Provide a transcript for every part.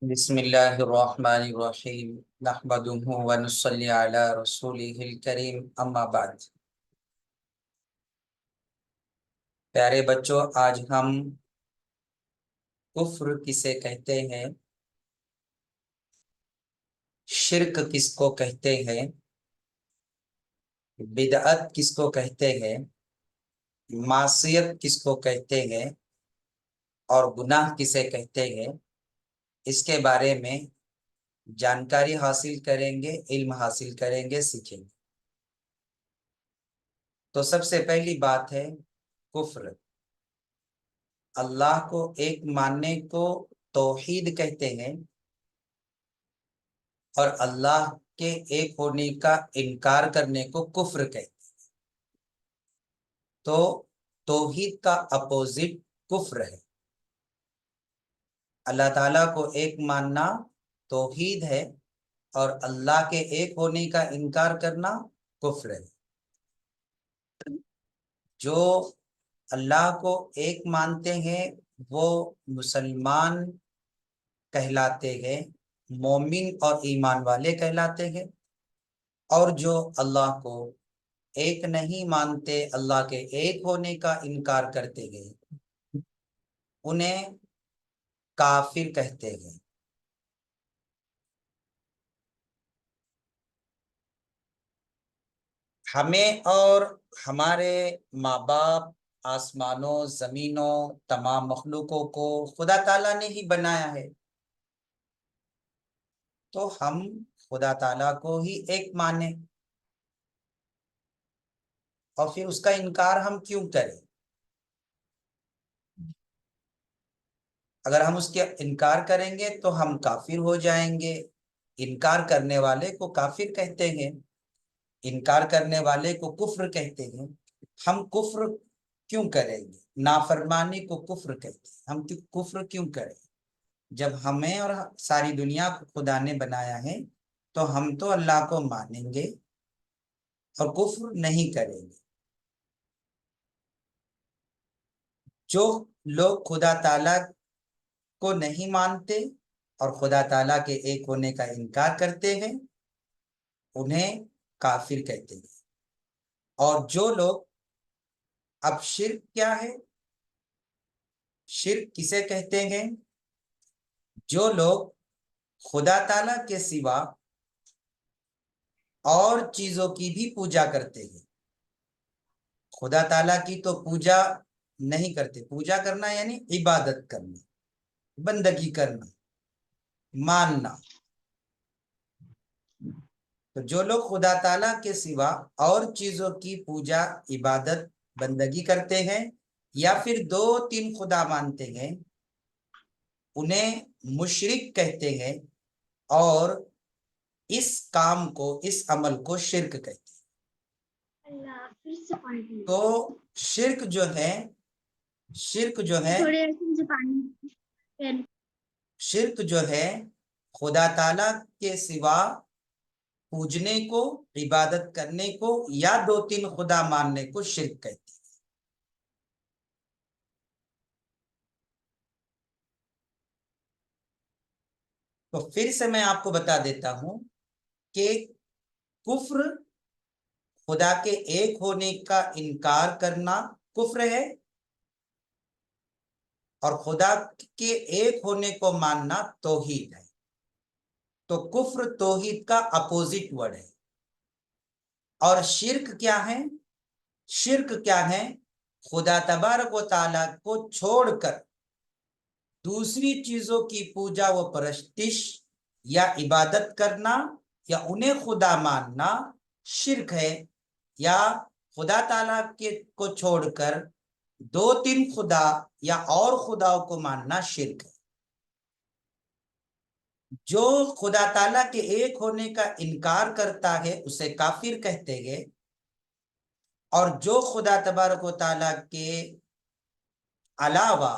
بسم اللہ الرحمن الرحیم نحمدہ ونصلی علی رسولہ الکریم اما بعد۔ پیارے بچوں، آج ہم کفر کسے کہتے ہیں، شرک کس کو کہتے ہیں، بدعت کس کو کہتے ہیں، معصیت کس کو کہتے ہیں اور گناہ کسے کہتے ہیں، اس کے بارے میں جانکاری حاصل کریں گے، علم حاصل کریں گے، سیکھیں گے۔ تو سب سے پہلی بات ہے کفر۔ اللہ کو ایک ماننے کو توحید کہتے ہیں اور اللہ کے ایک ہونے کا انکار کرنے کو کفر کہتے ہیں۔ تو توحید کا اپوزٹ کفر ہے۔ اللہ تعالیٰ کو ایک ماننا توحید ہے اور اللہ کے ایک ہونے کا انکار کرنا کفر ہے۔ جو اللہ کو ایک مانتے ہیں وہ مسلمان کہلاتے ہیں، مومن اور ایمان والے کہلاتے ہیں، اور جو اللہ کو ایک نہیں مانتے، اللہ کے ایک ہونے کا انکار کرتے ہیں، انہیں کافر کہتے ہیں۔ ہمیں اور ہمارے ماں باپ، آسمانوں، زمینوں، تمام مخلوقوں کو خدا تعالیٰ نے ہی بنایا ہے، تو ہم خدا تعالیٰ کو ہی ایک مانیں اور پھر اس کا انکار ہم کیوں کریں؟ اگر ہم اس کے انکار کریں گے تو ہم کافر ہو جائیں گے۔ انکار کرنے والے کو کافر کہتے ہیں، انکار کرنے والے کو کفر کہتے ہیں۔ ہم کفر کیوں کریں گے؟ نافرمانی کو کفر کہتے ہیں۔ ہم کفر کیوں کریں؟ جب ہمیں اور ساری دنیا کو خدا نے بنایا ہے تو ہم تو اللہ کو مانیں گے اور کفر نہیں کریں گے۔ جو لوگ خدا تعالیٰ کو نہیں مانتے اور خدا تعالیٰ کے ایک ہونے کا انکار کرتے ہیں، انہیں کافر کہتے ہیں۔ اور جو لوگ، اب شرک کیا ہے؟ شرک کسے کہتے ہیں؟ جو لوگ خدا تعالیٰ کے سوا اور چیزوں کی بھی پوجا کرتے ہیں۔ خدا تعالیٰ کی تو پوجا نہیں کرتے۔ پوجا کرنا یعنی عبادت کرنا، بندگی کرنا، ماننا۔ تو جو لوگ خدا تعالیٰ کے سوا اور چیزوں کی پوجا، عبادت، بندگی کرتے ہیں یا پھر 2-3 خدا مانتے ہیں، انہیں مشرک کہتے ہیں، اور اس کام کو، اس عمل کو شرک کہتے ہیں۔ تو شرک جو ہے، شرک جو ہے خدا تعالیٰ کے سوا پوجنے کو، عبادت کرنے کو یا 2-3 خدا ماننے کو شرک کہتے ہیں۔ تو پھر سے میں آپ کو بتا دیتا ہوں کہ کفر خدا کے ایک ہونے کا انکار کرنا کفر ہے، اور خدا کے ایک ہونے کو ماننا توحید ہے۔ تو کفر توحید کا اپوزٹ ورڈ ہے۔ اور شرک کیا ہے؟ شرک کیا ہے؟ خدا تبارک و تعالیٰ کو چھوڑ کر دوسری چیزوں کی پوجا و پرستش یا عبادت کرنا یا انہیں خدا ماننا شرک ہے، یا خدا تعالیٰ کو چھوڑ کر 2-3 خدا یا اور خداؤں کو ماننا شرک ہے۔ جو خدا تعالیٰ کے ایک ہونے کا انکار کرتا ہے اسے کافر کہتے ہیں، اور جو خدا تبارک و تعالیٰ کے علاوہ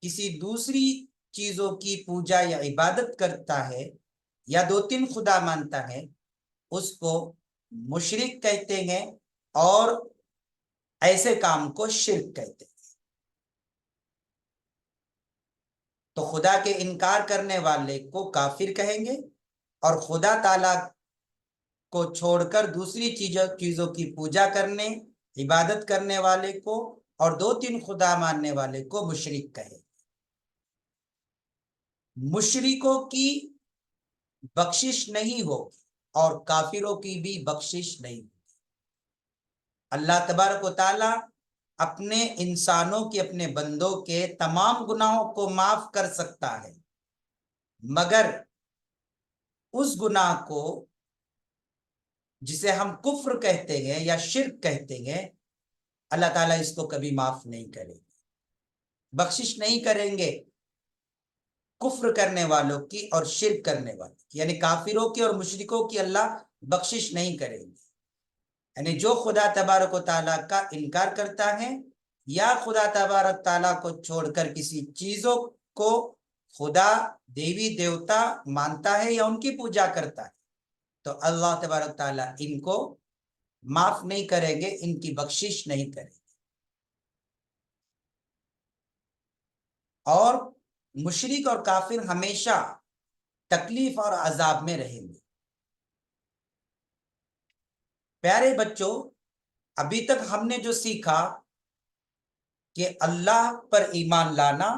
کسی دوسری چیزوں کی پوجا یا عبادت کرتا ہے یا 2-3 خدا مانتا ہے، اس کو مشرک کہتے ہیں اور ایسے کام کو شرک کہتے ہیں۔ تو خدا کے انکار کرنے والے کو کافر کہیں گے، اور خدا تعالیٰ کو چھوڑ کر دوسری چیزوں کی پوجا کرنے، عبادت کرنے والے کو، اور 2-3 خدا ماننے والے کو مشرک کہے۔ مشرکوں کی بخشش نہیں ہوگی اور کافروں کی بھی بخشش نہیں ہوگی۔ اللہ تبارک و تعالی اپنے انسانوں کے، اپنے بندوں کے تمام گناہوں کو معاف کر سکتا ہے، مگر اس گناہ کو جسے ہم کفر کہتے ہیں یا شرک کہتے ہیں، اللہ تعالیٰ اس کو کبھی معاف نہیں کریں گے، بخشش نہیں کریں گے کفر کرنے والوں کی اور شرک کرنے والوں کی، یعنی کافروں کی اور مشرکوں کی اللہ بخشش نہیں کریں گے۔ یعنی جو خدا تبارک و تعالیٰ کا انکار کرتا ہے یا خدا تبارک تعالیٰ کو چھوڑ کر کسی چیزوں کو خدا، دیوی دیوتا مانتا ہے یا ان کی پوجا کرتا ہے، تو اللہ تبارک تعالیٰ ان کو معاف نہیں کریں گے، ان کی بخشش نہیں کریں گے، اور مشرک اور کافر ہمیشہ تکلیف اور عذاب میں رہیں گے۔ پیارے بچوں، ابھی تک ہم نے جو سیکھا کہ اللہ پر ایمان لانا،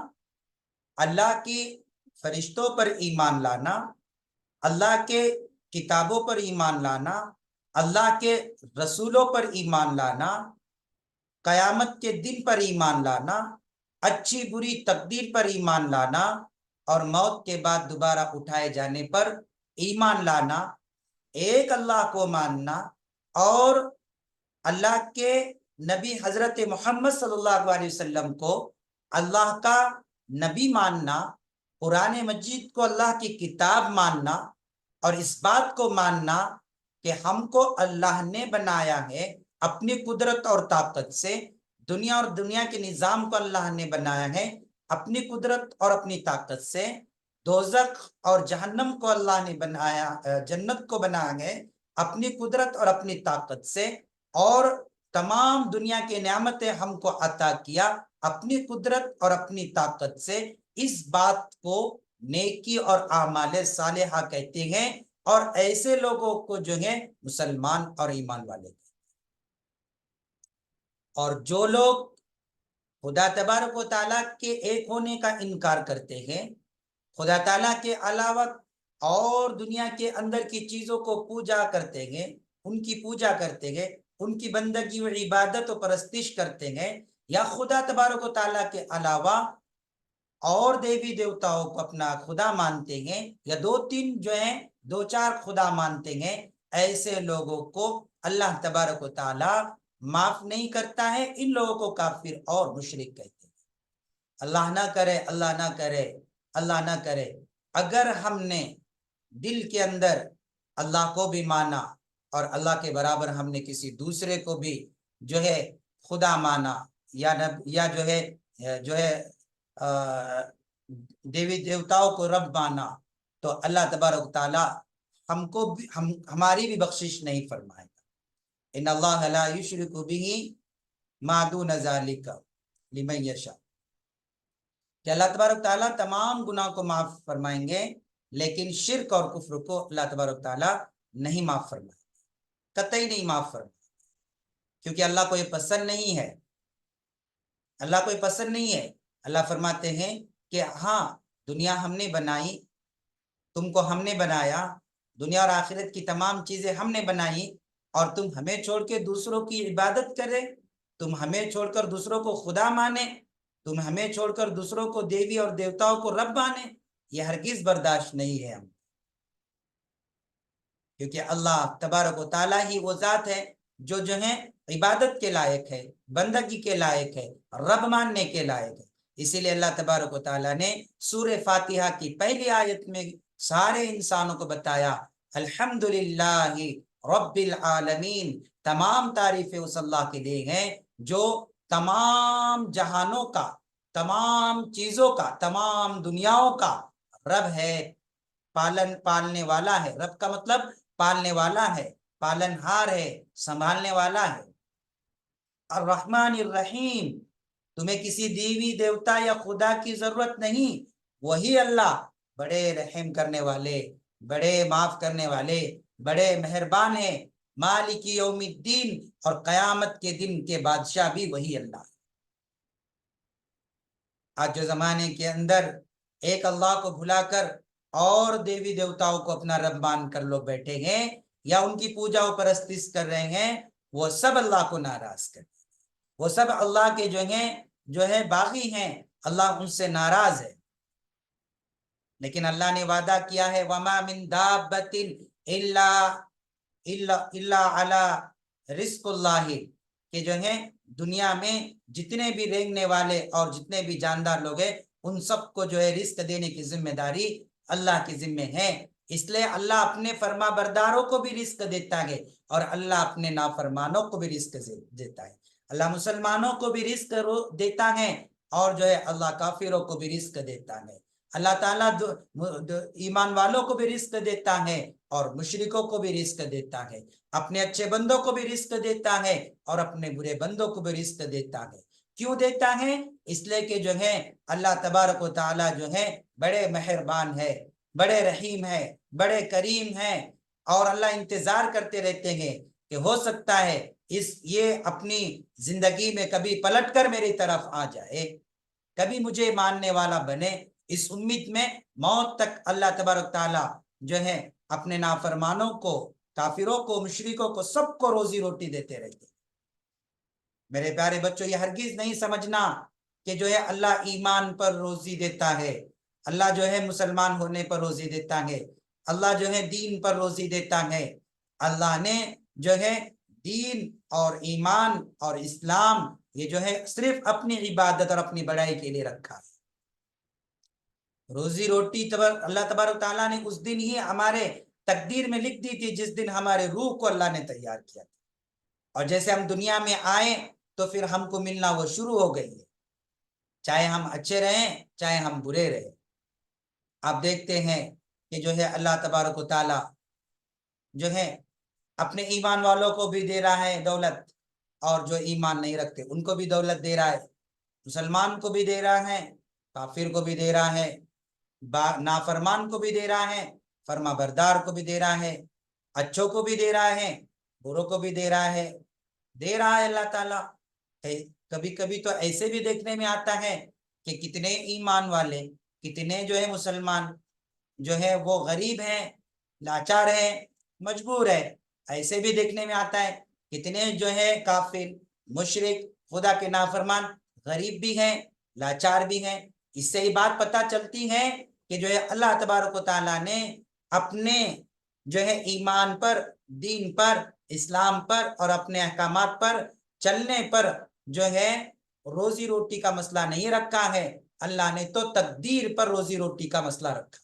اللہ کی فرشتوں پر ایمان لانا، اللہ کے کتابوں پر ایمان لانا، اللہ کے رسولوں پر ایمان لانا، قیامت کے دن پر ایمان لانا، اچھی بری تقدیر پر ایمان لانا، اور موت کے بعد دوبارہ اٹھائے جانے پر ایمان لانا، ایک اللہ کو ماننا، اور اللہ کے نبی حضرت محمد صلی اللہ علیہ وسلم کو اللہ کا نبی ماننا، قرآن مجید کو اللہ کی کتاب ماننا، اور اس بات کو ماننا کہ ہم کو اللہ نے بنایا ہے اپنی قدرت اور طاقت سے، دنیا اور دنیا کے نظام کو اللہ نے بنایا ہے اپنی قدرت اور اپنی طاقت سے، دوزخ اور جہنم کو اللہ نے بنایا، جنت کو بنایا ہے اپنی قدرت اور اپنی طاقت سے، اور تمام دنیا کے نعمتیں ہم کو عطا کیا اپنی قدرت اور اپنی طاقت سے۔ اس بات کو نیکی اور اعمال صالحہ کہتے ہیں، اور ایسے لوگوں کو جو ہے مسلمان اور ایمان والے کہتے ہیں۔ اور جو لوگ خدا تبارک و تعالیٰ کے ایک ہونے کا انکار کرتے ہیں، خدا تعالیٰ کے علاوہ اور دنیا کے اندر کی چیزوں کو پوجا کرتے ہیں، ان کی پوجا کرتے ہیں، ان کی بندگی و عبادت و پرستش کرتے ہیں، یا خدا تبارک و تعالیٰ کے علاوہ اور دیوی دیوتاؤں کو اپنا خدا مانتے ہیں، یا 2-3 جو ہیں 2-4 خدا مانتے ہیں، ایسے لوگوں کو اللہ تبارک و تعالیٰ معاف نہیں کرتا ہے، ان لوگوں کو کافر اور مشرک کہتے ہیں۔ اللہ نہ کرے، اللہ نہ کرے، اللہ نہ کرے اگر ہم نے دل کے اندر اللہ کو بھی مانا اور اللہ کے برابر ہم نے کسی دوسرے کو بھی جو ہے خدا مانا، یا جو ہے دیوی دیوتاؤں کو رب مانا، تو اللہ تبارک تعالیٰ ہم کو بھی ہماری بھی بخشش نہیں فرمائے گا۔ ان اللہ لا یشرک بہ ما دون ذلک لمن یشاء، کہ اللہ تبارک تعالیٰ تمام گناہ کو معاف فرمائیں گے، لیکن شرک اور کفر کو اللہ تبارک تعالیٰ نہیں معاف فرمائے گا، قطعی نہیں معاف فرمائے گا، کیونکہ اللہ کو یہ پسند نہیں ہے، اللہ کو یہ پسند نہیں ہے۔ اللہ فرماتے ہیں کہ ہاں، دنیا ہم نے بنائی، تم کو ہم نے بنایا، دنیا اور آخرت کی تمام چیزیں ہم نے بنائی، اور تم ہمیں چھوڑ کے دوسروں کی عبادت کرے، تم ہمیں چھوڑ کر دوسروں کو خدا مانے، تم ہمیں چھوڑ کر دوسروں کو دیوی اور دیوتاؤں کو رب مانے، یہ ہرگز برداشت نہیں ہے ہم، کیونکہ اللہ تبارک و تعالیٰ ہی وہ ذات ہے جو ہے عبادت کے لائق ہے، بندگی کے لائق ہے، رب ماننے کے لائق ہے۔ اسی لیے اللہ تبارک و تعالیٰ نے سورہ فاتحہ کی پہلی آیت میں سارے انسانوں کو بتایا، الحمدللہ رب العالمین، تمام تعریفیں اس اللہ کے لیے ہیں جو تمام جہانوں کا، تمام چیزوں کا، تمام دنیاؤں کا رب ہے، پالنے والا ہے۔ رب کا مطلب پالنے والا ہے، پالن ہار ہے، سنبھالنے والا ہے۔ الرحمن الرحیم، تمہیں کسی دیوی دیوتا یا خدا کی ضرورت نہیں، وہی اللہ بڑے رحم کرنے والے، بڑے معاف کرنے والے، بڑے مہربان ہیں، مالک یوم الدین، اور قیامت کے دن کے بادشاہ بھی وہی اللہ ہے۔ آج جو زمانے کے اندر ایک اللہ کو بھلا کر اور دیوی دیوتاؤں کو اپنا رب مان کر لوگ بیٹھے ہیں یا ان کی پوجا و پرستش کر رہے ہیں، وہ سب اللہ کو ناراض کر، وہ سب اللہ کے جو ہے باغی ہیں، اللہ ان سے ناراض ہے۔ لیکن اللہ نے وعدہ کیا ہے وَمَا مِن دَابَّةٍ إِلَّا عَلَى رِزْقِ اللَّهِ، کہ دنیا میں جتنے بھی رینگنے والے اور جتنے بھی جاندار لوگ ہیں، ان سب کو رزق دینے کی ذمہ داری اللہ کے ذمہ ہے۔ اس لیے اللہ اپنے فرما برداروں کو بھی رزق دیتا ہے اور اللہ اپنے نافرمانوں کو بھی رزق دیتا ہے۔ اللہ مسلمانوں کو بھی رزق دیتا ہے اور اللہ کافروں کو بھی رزق دیتا ہے۔ اللہ تعالیٰ ایمان والوں کو بھی رزق دیتا ہے اور مشرکوں کو بھی رزق دیتا ہے، اپنے اچھے بندوں کو بھی رزق دیتا ہے اور اپنے برے بندوں کو بھی رزق دیتا ہے۔ کیوں دیتا ہے؟ اس لیے کہ اللہ تبارک و تعالیٰ بڑے مہربان ہے، بڑے رحیم ہے، بڑے کریم ہے، اور اللہ انتظار کرتے رہتے ہیں کہ ہو سکتا ہے یہ اپنی زندگی میں کبھی پلٹ کر میری طرف آ جائے، کبھی مجھے ماننے والا بنے۔ اس امید میں موت تک اللہ تبارک تعالیٰ اپنے نافرمانوں کو، کافروں کو، مشرکوں کو، سب کو روزی روٹی دیتے رہتے۔ میرے پیارے بچوں، یہ ہرگز نہیں سمجھنا کہ اللہ ایمان پر روزی دیتا ہے، اللہ مسلمان ہونے پر روزی دیتا ہے، اللہ دین پر روزی دیتا ہے۔ اللہ نے دین اور ایمان اور اسلام یہ صرف اپنی عبادت اور اپنی بڑائی کے لیے رکھا ہے۔ روزی روٹی اللہ تبارک تعالیٰ نے اس دن ہی ہمارے تقدیر میں لکھ دی تھی جس دن ہمارے روح کو اللہ نے تیار کیا تھا، اور جیسے ہم دنیا میں آئے تو پھر ہم کو ملنا وہ شروع ہو گئی ہے، چاہے ہم اچھے رہیں چاہے ہم برے رہیں۔ آپ دیکھتے ہیں کہ اللہ تبارک و تعالیٰ اپنے ایمان والوں کو بھی دے رہا ہے دولت، اور جو ایمان نہیں رکھتے ان کو بھی دولت دے رہا ہے، مسلمان کو بھی دے رہا ہے، کافر کو بھی دے رہا ہے، نافرمان کو بھی دے رہا ہے، فرما بردار کو بھی دے رہا ہے، اچھوں کو بھی دے رہا ہے، بروں کو بھی دے رہا ہے اللہ تعالیٰ۔ کبھی کبھی تو ایسے بھی دیکھنے میں آتا ہے کہ کتنے ایمان والے، کتنے مسلمان وہ غریب ہیں، لاچار ہیں، مجبور ہے۔ ایسے بھی دیکھنے میں آتا ہے کتنے کافر، مشرک، خدا کے نافرمان غریب بھی ہیں، لاچار بھی ہیں۔ اس سے ہی بات پتہ چلتی ہے کہ اللہ تبارک و تعالیٰ نے اپنے ایمان پر، دین پر، اسلام پر اور اپنے احکامات پر چلنے پر روزی روٹی کا مسئلہ نہیں رکھا ہے، اللہ نے تو تقدیر پر روزی روٹی کا مسئلہ رکھا۔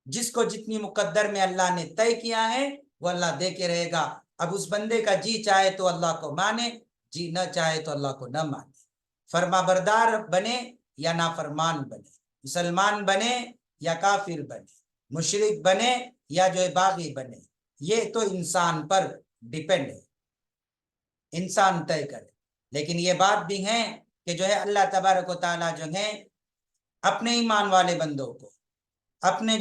جس کو جتنی مقدر میں اللہ نے طے کیا ہے وہ اللہ دے کے رہے گا۔ اب اس بندے کا جی چاہے تو اللہ کو مانے، جی نہ چاہے تو اللہ کو نہ مانے، فرما بردار بنے یا نافرمان بنے، مسلمان بنے یا کافر بنے، مشرک بنے یا باغی بنے، یہ تو انسان پر ڈیپینڈ ہے، انسان طے کرے۔ لیکن یہ بات بھی ہے کہ اللہ تبارک و تعالیٰ اپنے ایمان والے بندوں کو، اپنے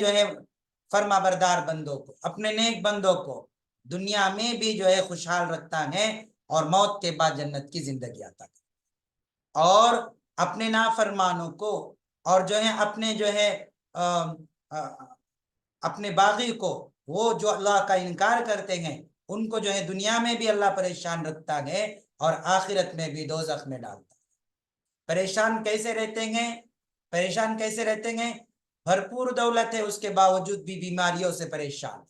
فرما بردار بندوں کو، اپنے نیک بندوں کو دنیا میں بھی خوشحال رکھتا ہے اور موت کے بعد جنت کی زندگی عطا کرتا ہے، اور اپنے نافرمانوں کو اور اپنے اپنے باغی کو، وہ جو اللہ کا انکار کرتے ہیں ان کو دنیا میں بھی اللہ پریشان رکھتا ہے اور آخرت میں بھی دوزخ میں ڈالتا ہے۔ پریشان کیسے رہتے ہیں؟ پریشان کیسے رہتے ہیں؟ بھرپور دولت ہے اس کے باوجود بھی بیماریوں سے پریشان ہے،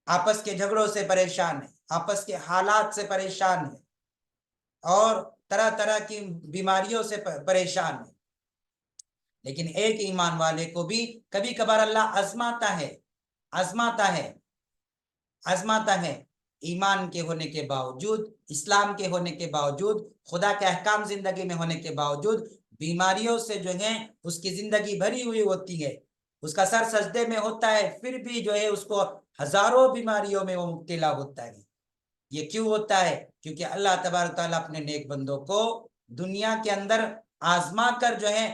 آپس کے جھگڑوں سے پریشان ہے، آپس کے حالات سے پریشان ہے، اور طرح طرح کی بیماریوں سے پریشان ہے۔ لیکن ایک ایمان والے کو بھی کبھی کبھار اللہ آزماتا ہے، ایمان کے ہونے کے باوجود، اسلام کے ہونے کے باوجود، خدا کے احکام زندگی میں ہونے کے باوجود بیماریوں سے اس کی زندگی بھری ہوئی ہوتی ہے، اس کا سر سجدے میں ہوتا ہے، پھر بھی اس کو ہزاروں بیماریوں میں وہ مبتلا ہوتا ہے۔ یہ کیوں ہوتا ہے؟ کیونکہ اللہ تبارک تعالیٰ اپنے نیک بندوں کو دنیا کے اندر آزما کر جو ہے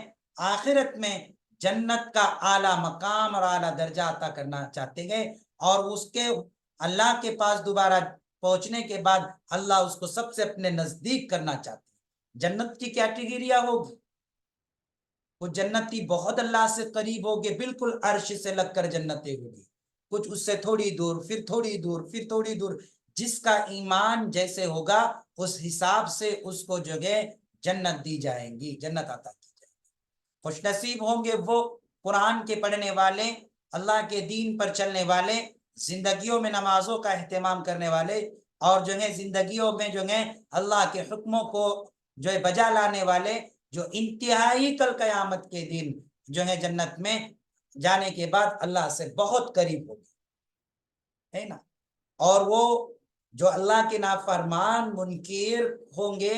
آخرت میں جنت کا اعلیٰ مقام اور اعلیٰ درجہ عطا کرنا چاہتے ہیں، اور اس کے اللہ کے پاس دوبارہ پہنچنے کے بعد اللہ اس کو سب سے اپنے نزدیک کرنا چاہتے ہیں۔ جنت کی کیٹیگریاں ہوگی، وہ جنتی بہت اللہ سے قریب ہوگے، بالکل عرش سے لگ کر جنتیں ہوگی، کچھ اس سے تھوڑی دور، پھر تھوڑی دور، پھر تھوڑی دور، جس کا ایمان جیسے ہوگا اس حساب سے اس کو جگہ جنت دی جائیں گی، جنت عطا کی جائے گی۔ خوش نصیب ہوں گے وہ قرآن کے پڑھنے والے، اللہ کے دین پر چلنے والے، زندگیوں میں نمازوں کا اہتمام کرنے والے، اور جو ہے زندگیوں میں جو ہے اللہ کے حکموں کو جو ہے بجا لانے والے، جو انتہائی کل قیامت کے دن جو ہے جنت میں جانے کے بعد اللہ سے بہت قریب ہوگی، ہے نا۔ اور وہ جو اللہ کے نافرمان منکر ہوں گے،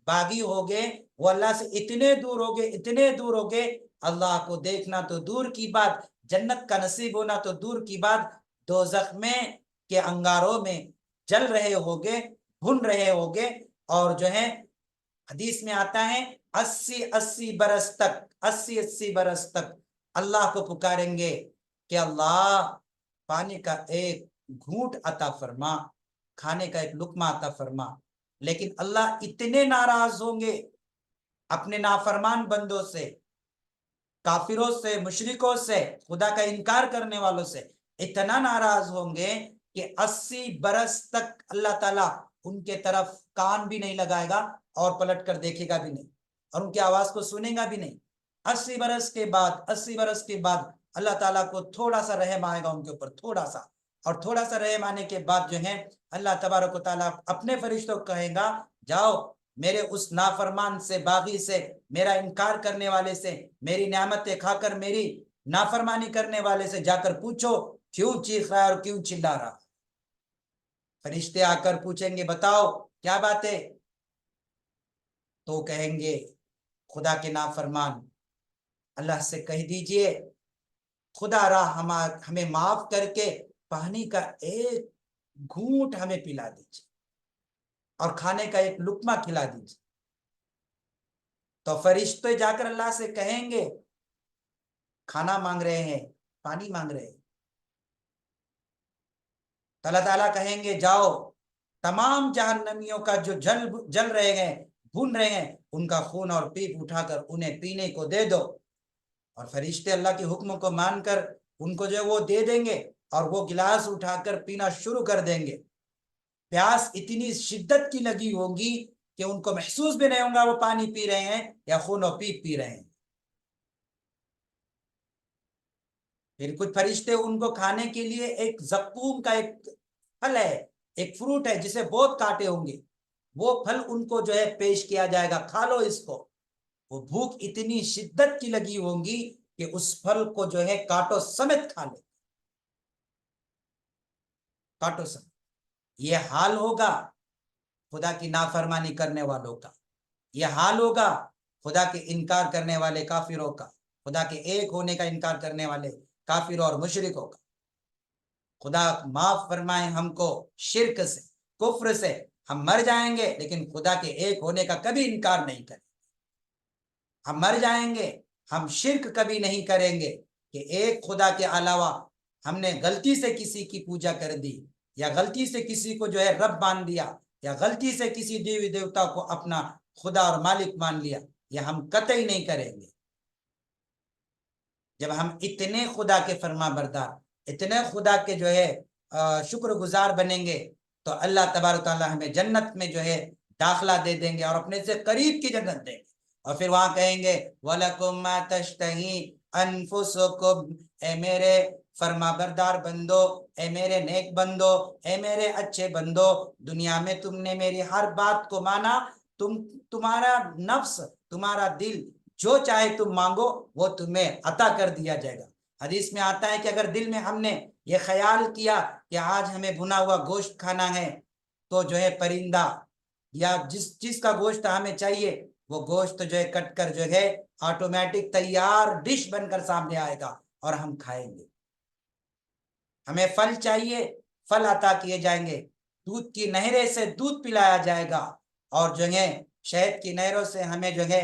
باغی ہوگے، وہ اللہ سے اتنے دور ہوگے، اتنے دور ہوگے، اللہ کو دیکھنا تو دور کی بات، جنت کا نصیب ہونا تو دور کی بات، دوزخ میں کے انگاروں میں جل رہے ہوگے، بھن رہے ہوگے، اور جو ہے حدیث میں آتا ہے 80 برس تک، 80 برس تک اللہ کو پکاریں گے کہ اللہ پانی کا ایک گھونٹ عطا فرما، کھانے کا ایک لقمہ عطا فرما، لیکن اللہ اتنے ناراض ہوں گے اپنے نافرمان بندوں سے، کافروں سے، مشرکوں سے، خدا کا انکار کرنے والوں سے اتنا ناراض ہوں گے کہ 80 برس تک اللہ تعالیٰ ان کے طرف کان بھی نہیں لگائے گا اور پلٹ کر دیکھے گا بھی نہیں، اور ان کی آواز کو سنے گا بھی نہیں۔ 80 برس کے بعد، 80 برس کے بعد اللہ تعالیٰ کو تھوڑا سا رحم آئے گا ان کے اوپر، تھوڑا سا، اور تھوڑا سا رحم آنے کے بعد جو ہے اللہ تبارک و تعالیٰ اپنے فرشتوں کو کہے گا جاؤ میرے اس نافرمان سے، باغی سے، میرا انکار کرنے والے سے، میری نعمتیں کھا کر میری نافرمانی کرنے والے سے جا کر پوچھو کیوں چیخ رہا ہے اور کیوں چلا رہا۔ فرشتے آ کر پوچھیں گے بتاؤ کیا بات ہے، تو کہیں گے خدا کے نافرمان اللہ سے کہہ دیجئے خدا را ہمیں معاف کر کے پانی کا ایک گھونٹ ہمیں پلا دیجئے اور کھانے کا ایک لقمہ کھلا دیجئے۔ تو فرشتے جا کر اللہ سے کہیں گے کھانا مانگ رہے ہیں، پانی مانگ رہے ہیں، تو اللہ تعالیٰ کہیں گے جاؤ تمام جہنمیوں کا جو جل رہے ہیں، بھون رہے ہیں، ان کا خون اور پیپ اٹھا کر انہیں پینے کو دے دو، اور فرشتے اللہ کے حکم کو مان کر ان کو جو ہے وہ دے دیں گے، اور وہ گلاس اٹھا کر پینا شروع کر دیں گے۔ پیاس اتنی شدت کی لگی ہوگی کہ ان کو محسوس بھی نہیں ہوگا وہ پانی پی رہے ہیں یا خون و پیپ پی رہے ہیں۔ پھر کچھ فرشتے ان کو کھانے کے لیے ایک زقوم کا ایک پھل ہے، ایک فروٹ ہے جسے بہت کانٹے ہوں گے، وہ پھل ان کو جو ہے پیش کیا جائے گا، کھا لو اس کو۔ وہ بھوک اتنی شدت کی لگی ہوگی کہ اس پھل کو جو ہے کانٹوں سمیت کھا لے، کانٹوں سمیت۔ یہ حال ہوگا خدا کی نافرمانی کرنے والوں کا، یہ حال ہوگا خدا کے انکار کرنے والے کافروں کا، خدا کے ایک ہونے کا انکار کرنے والے کافروں اور مشرکوں کا۔ خدا معاف فرمائے ہم کو شرک سے، کفر سے، ہم مر جائیں گے لیکن خدا کے ایک ہونے کا کبھی انکار نہیں کریں، ہم مر جائیں گے، ہم شرک کبھی نہیں کریں گے کہ ایک خدا کے علاوہ ہم نے غلطی سے کسی کی پوجا کر دی، یا غلطی سے کسی کو جو ہے رب مان دیا، یا غلطی سے کسی دیوی دیوتا کو اپنا خدا اور مالک مان لیا، یہ ہم قطعی نہیں کریں گے۔ جب ہم اتنے خدا کے فرما بردار، اتنے خدا کے جو ہے شکر گزار بنیں گے تو اللہ تبارک تعالیٰ ہمیں جنت میں جو ہے داخلہ دے دیں گے، اور اپنے سے قریب کی جنت دیں گے، اور پھر وہاں کہیں گے وَلَكُمْ مَا تَشْتَهِي أَنفُسُكُمْ، اے میرے فرما بردار بندو، اے میرے نیک بندو، اے میرے اچھے بندو، دنیا میں تم نے میری ہر بات کو مانا، تمہارا نفس، تمہارا دل جو چاہے تم مانگو وہ تمہیں عطا کر دیا جائے گا۔ حدیث میں آتا ہے کہ اگر دل میں ہم نے یہ خیال کیا کہ آج ہمیں بھنا ہوا گوشت کھانا ہے، تو جو ہے پرندہ یا جس چیز کا گوشت ہمیں چاہیے وہ گوشت جو ہے کٹ کر جو ہے آٹومیٹک تیار ڈش بن کر سامنے آئے گا اور ہم کھائیں گے۔ ہمیں پھل چاہیے، پھل عطا کیے جائیں گے، دودھ کی نہریں سے دودھ پلایا جائے گا، اور جو ہے شہد کی نہروں سے ہمیں جو ہے